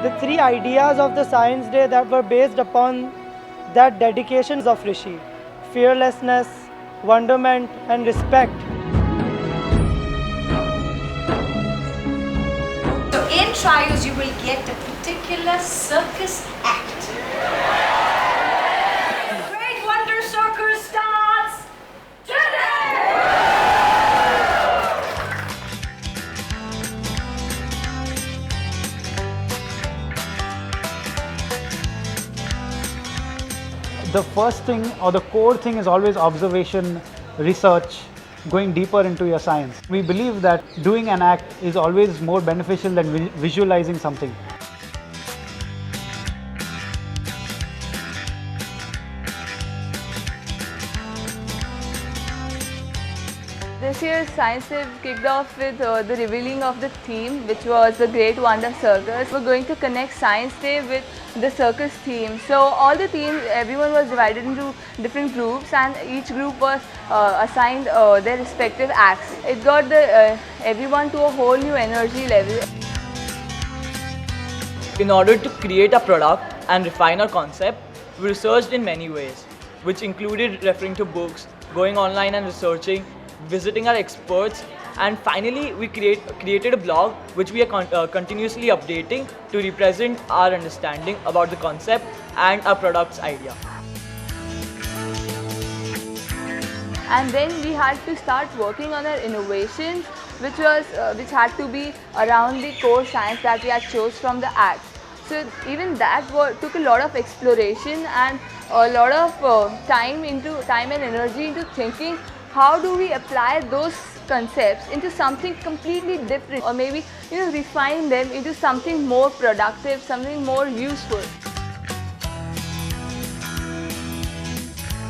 The three ideas of the Science Day that were based upon that dedications of Rishi: fearlessness, wonderment and respect. So in trials you will get a particular circus act. Great Wonder Circus starts today! The first thing or the core thing is always observation, research, going deeper into your science. We believe that doing an act is always more beneficial than visualizing something. This year's Science Day kicked off with the revealing of the theme, which was the Great Wonder Circus. We're going to connect Science Day with the circus theme. So all the teams, everyone was divided into different groups, and each group was assigned their respective acts. It got everyone to a whole new energy level. In order to create a product and refine our concept, we researched in many ways, which included referring to books, going online and researching, visiting our experts, and finally we created a blog which we are continuously updating to represent our understanding about the concept and our product's idea. And then we had to start working on our innovations, which had to be around the core science that we had chose from the act. So even that took a lot of exploration and a lot of time and energy into thinking, how do we apply those concepts into something completely different, or maybe refine them into something more productive, something more useful.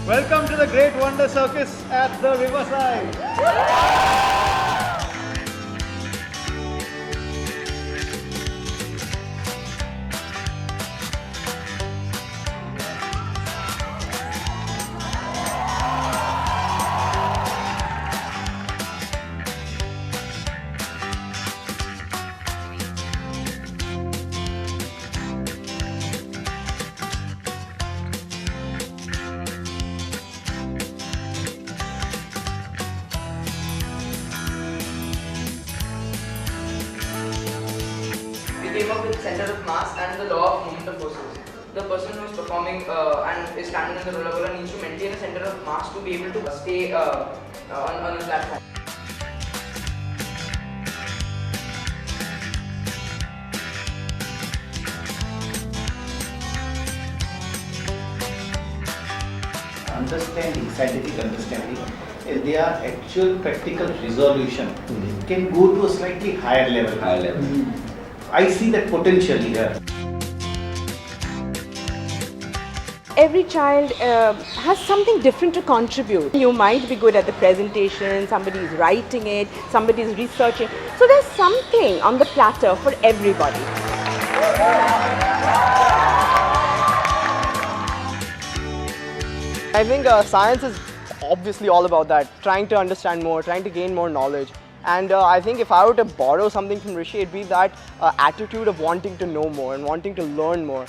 Welcome to the Great Wonder Circus at the Riverside. We came up with center of mass and the law of moment of forces. The person who is performing and is standing in the roller coaster needs to maintain a center of mass to be able to stay on a platform. Understanding, scientific understanding, their actual practical resolution can go to a slightly higher level. I see that potential here. Every child has something different to contribute. You might be good at the presentation, somebody is writing it, somebody is researching. So there's something on the platter for everybody. I think science is obviously all about that, trying to understand more, trying to gain more knowledge. And I think if I were to borrow something from Rishi, it'd be that attitude of wanting to know more and wanting to learn more.